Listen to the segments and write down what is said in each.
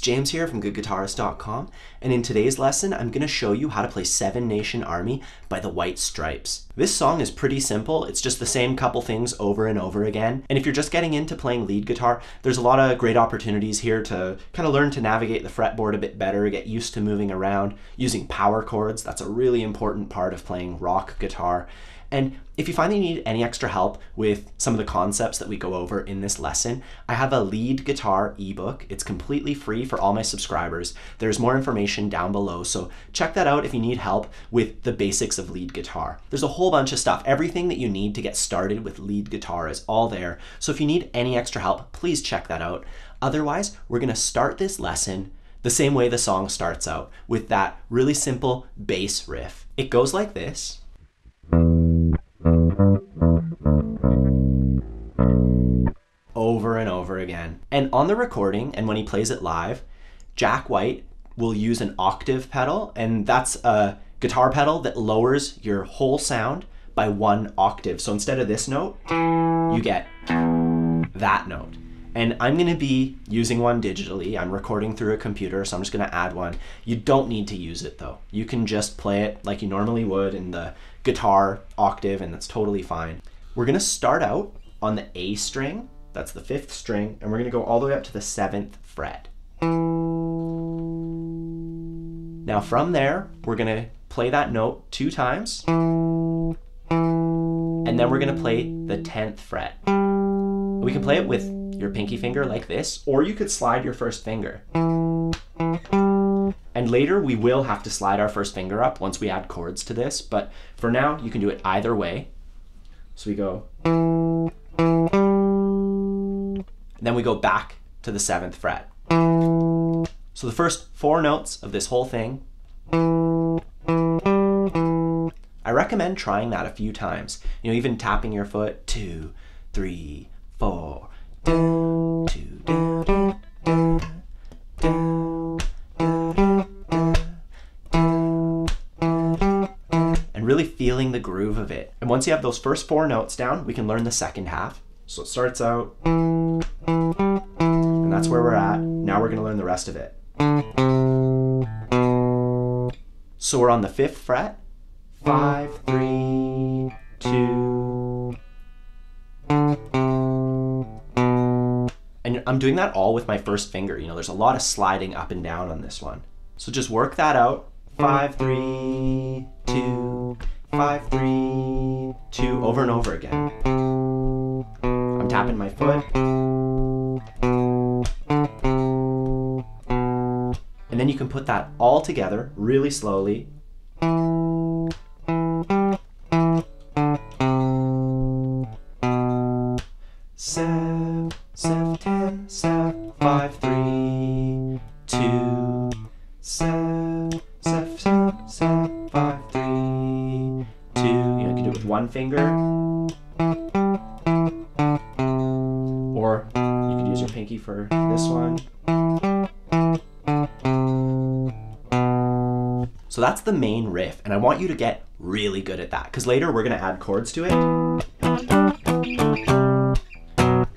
James here from goodguitarist.com, and in today's lesson I'm going to show you how to play Seven Nation Army by the White Stripes. This song is pretty simple. It's just the same couple things over and over again, and if you're just getting into playing lead guitar, there's a lot of great opportunities here to kind of learn to navigate the fretboard a bit better, get used to moving around, using power chords. That's a really important part of playing rock guitar. And if you find that you need any extra help with some of the concepts that we go over in this lesson, I have a lead guitar ebook. It's completely free for all my subscribers. There's more information down below, so check that out if you need help with the basics of lead guitar. There's a whole bunch of stuff. Everything that you need to get started with lead guitar is all there. So if you need any extra help, please check that out. Otherwise, we're going to start this lesson the same way the song starts out, with that really simple bass riff. It goes like this. Over and over again. And on the recording, and when he plays it live, Jack White will use an octave pedal, and that's a guitar pedal that lowers your whole sound by 1 octave. So instead of this note, you get that note. And I'm going to be using one digitally. I'm recording through a computer, so I'm just going to add one. You don't need to use it though. You can just play it like you normally would in the guitar octave, and that's totally fine. We're going to start out on the A string. That's the 5th string, and we're going to go all the way up to the 7th fret. Now from there, we're going to play that note 2 times, and then we're going to play the 10th fret. We can play it with your pinky finger like this, or you could slide your first finger. And later we will have to slide our first finger up once we add chords to this, but for now you can do it either way. So we go, and then we go back to the 7th fret. So the first 4 notes of this whole thing, I recommend trying that a few times. You know, even tapping your foot, 2, 3, 4, down, 2, down, down, down, down, down, down, and really feeling the groove of it. And once you have those first 4 notes down, we can learn the second half. So it starts out, and that's where we're at. Now we're going to learn the rest of it. So we're on the 5th fret, 5, 3, 2, and I'm doing that all with my first finger. You know, there's a lot of sliding up and down on this one. So just work that out. 5, 3, 2, 5, 3, 2, over and over again. I'm tapping my foot. And then you can put that all together really slowly. Sev, sev, 10, sev, 5, 3, 2, sev, sev, sev, sev, 5, 3, 2. You know, you can do it with 1 finger, or you can use your pinky for this one. So that's the main riff, and I want you to get really good at that, because later we're going to add chords to it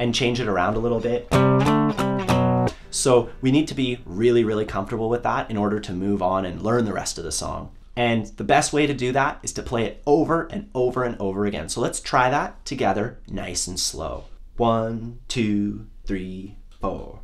and change it around a little bit. So we need to be really, really comfortable with that in order to move on and learn the rest of the song. And the best way to do that is to play it over and over and over again. So let's try that together, nice and slow. 1, 2, 3, 4.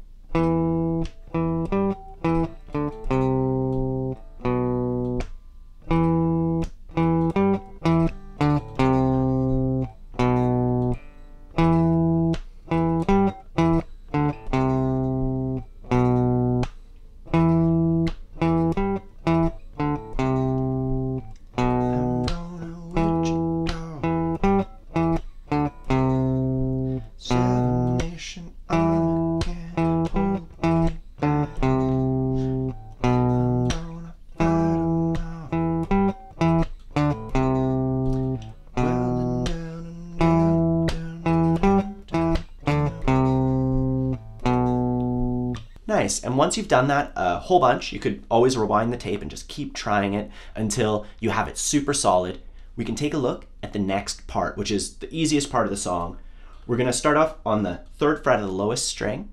Nice, and once you've done that a whole bunch, you could always rewind the tape and just keep trying it until you have it super solid. We can take a look at the next part, which is the easiest part of the song. We're gonna start off on the 3rd fret of the lowest string,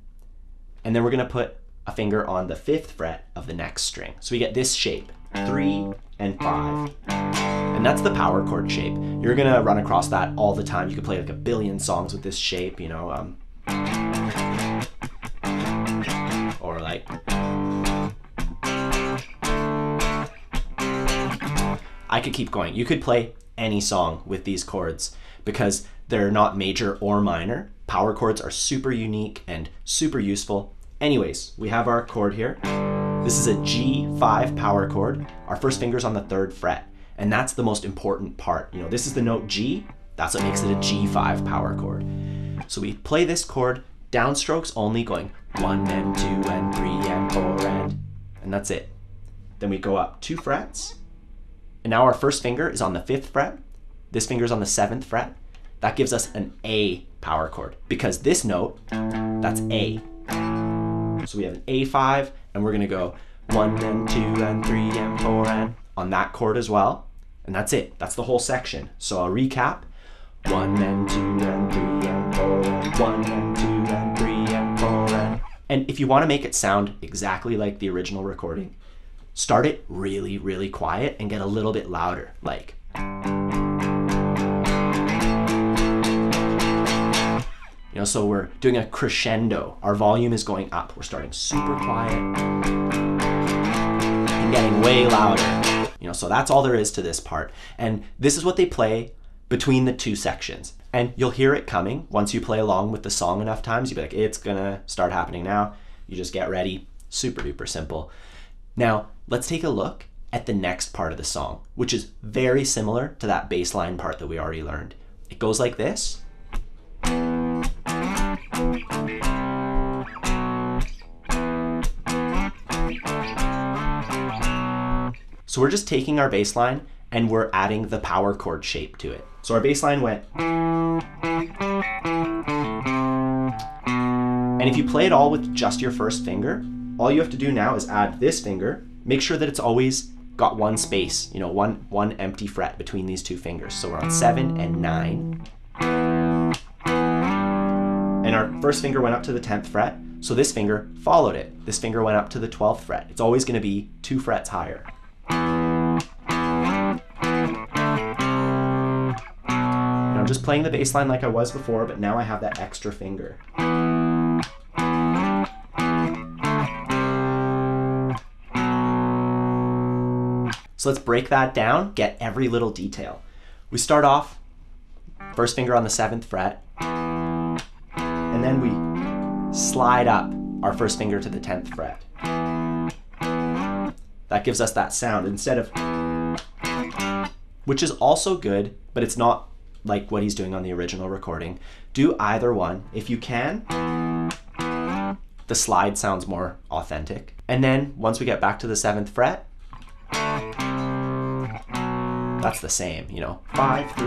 and then we're gonna put a a finger on the 5th fret of the next string. So we get this shape, 3 and 5. And that's the power chord shape. You're gonna run across that all the time. You could play like a billion songs with this shape, you know, or like, I could keep going. You could play any song with these chords because they're not major or minor. Power chords are super unique and super useful. Anyways, we have our chord here. This is a G5 power chord. Our first finger's on the 3rd fret, and that's the most important part. You know, this is the note G. That's what makes it a G5 power chord. So we play this chord downstrokes only, going 1 and 2 and 3 and 4 and that's it. Then we go up 2 frets, and now our first finger is on the 5th fret. This finger's on the 7th fret. That gives us an A power chord because this note, that's A. So we have an A5, and we're gonna go 1 and 2 and 3 and 4 and on that chord as well. And that's it. That's the whole section. So I'll recap. 1 and 2 and 3 and 4 and 1 and 2 and 3 and 4 and if you want to make it sound exactly like the original recording, start it really, really quiet and get a little bit louder, like. You know, so we're doing a crescendo. Our volume is going up. We're starting super quiet and getting way louder. You know, so that's all there is to this part. And this is what they play between the 2 sections. And you'll hear it coming once you play along with the song enough times. You'll be like, it's gonna start happening now. You just get ready. Super duper simple. Now, let's take a look at the next part of the song, which is very similar to that bass line part that we already learned. It goes like this. So we're just taking our bass line and we're adding the power chord shape to it. So our bass line went. And if you play it all with just your first finger, all you have to do now is add this finger. Make sure that it's always got one space, you know, one empty fret between these 2 fingers. So we're on 7 and 9. And our first finger went up to the 10th fret, so this finger followed it. This finger went up to the 12th fret. It's always going to be 2 frets higher. And I'm just playing the bass line like I was before, but now I have that extra finger. So let's break that down, get every little detail. We start off, first finger on the 7th fret, and then we slide up our first finger to the 10th fret. That gives us that sound instead of, which is also good, but it's not like what he's doing on the original recording. Do either one. If you can, the slide sounds more authentic. And then once we get back to the 7th fret, that's the same, you know, 5, 3,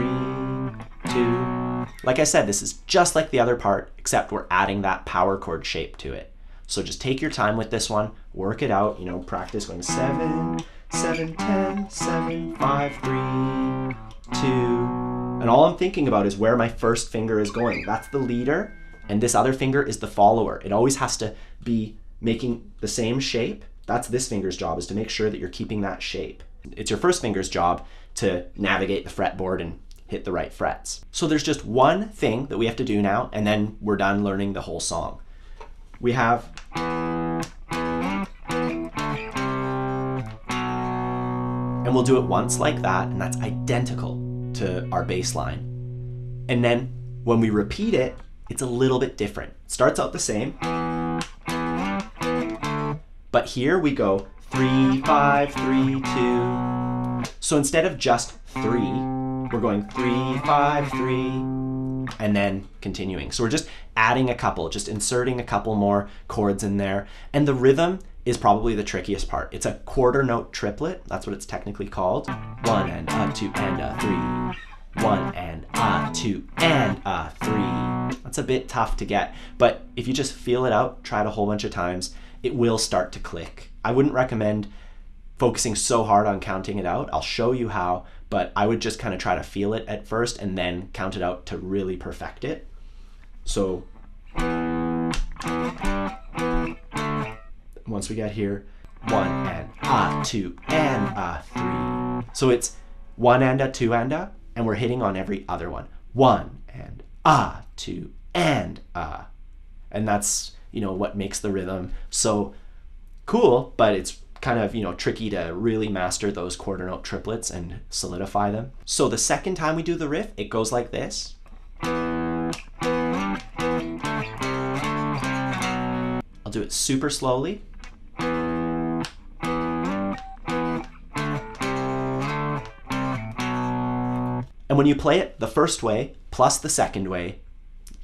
2. Like I said, this is just like the other part, except we're adding that power chord shape to it. So just take your time with this one, work it out, you know, practice going 7, 7, 10, 7, 5, 3, 2. And all I'm thinking about is where my first finger is going. That's the leader, and this other finger is the follower. It always has to be making the same shape. That's this finger's job, is to make sure that you're keeping that shape. It's your first finger's job to navigate the fretboard and hit the right frets. So there's just one thing that we have to do now, and then we're done learning the whole song. We have and we'll do it once like that, and that's identical to our bass line. And then when we repeat it, it's a little bit different. It starts out the same, but here we go 3, 5, 3, 2. So instead of just 3, we're going 3, 5, 3, and then continuing. So we're just adding a couple, just inserting a couple more chords in there. And the rhythm is probably the trickiest part. It's a quarter note triplet. That's what it's technically called. 1 and a 2 and a 3. 1 and a 2 and a 3. That's a bit tough to get, but if you just feel it out, try it a whole bunch of times, it will start to click. I wouldn't recommend focusing so hard on counting it out. I'll show you how, but I would just kind of try to feel it at first and then count it out to really perfect it. So once we get here, 1 and a, 2 and a, 3. So it's 1 and a, 2 and a, and we're hitting on every other one. 1 and a, 2 and a. And that's, you know, what makes the rhythm so cool, but it's kind of, you know, tricky to really master those quarter note triplets and solidify them. So the second time we do the riff, it goes like this. I'll do it super slowly. And when you play it the first way plus the second way,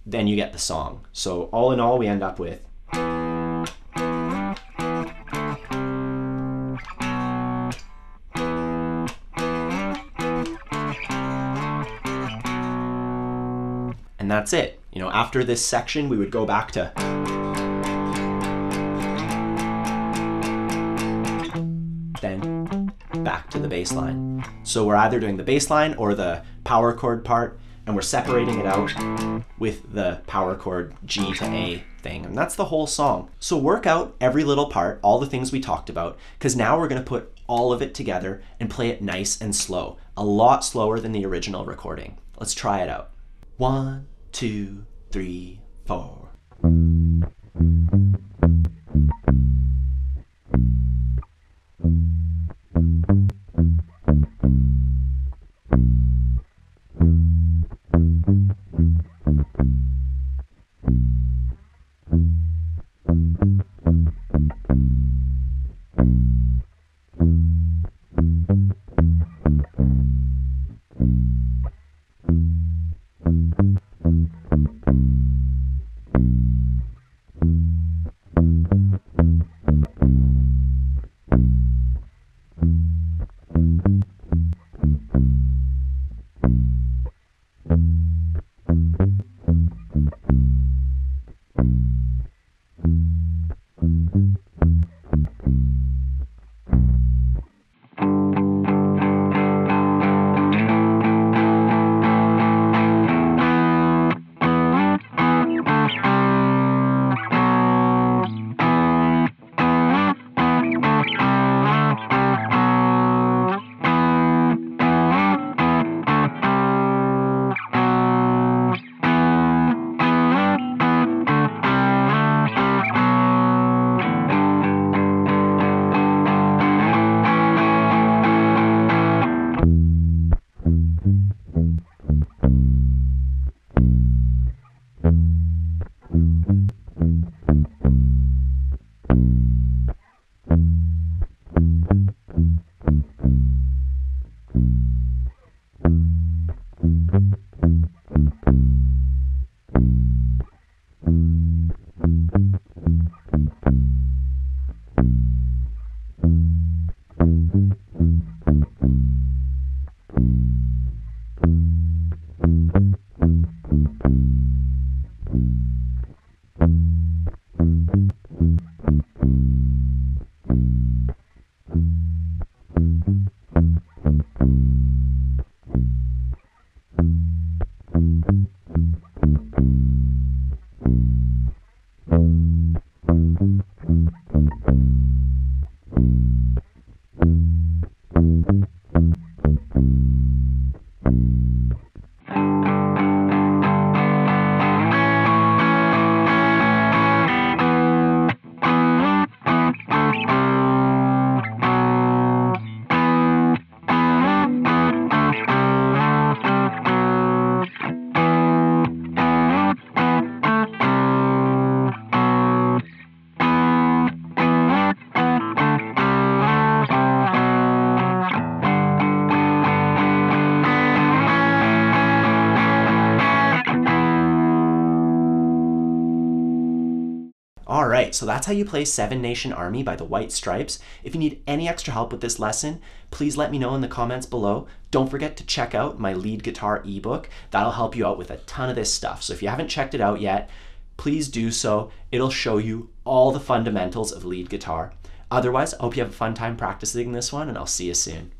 then you get the song. So all in all, we end up with. And that's it. You know, after this section, we would go back to. Then back to the bass line. So we're either doing the bass line or the power chord part, and we're separating it out with the power chord G to A thing. And that's the whole song. So work out every little part, all the things we talked about, because now we're going to put all of it together and play it nice and slow, a lot slower than the original recording. Let's try it out. 1, 2, 3, 4. All right, so that's how you play Seven Nation Army by the White Stripes. If you need any extra help with this lesson, please let me know in the comments below. Don't forget to check out my lead guitar ebook. That'll help you out with a ton of this stuff. So if you haven't checked it out yet, please do so. It'll show you all the fundamentals of lead guitar. Otherwise, I hope you have a fun time practicing this one, and I'll see you soon.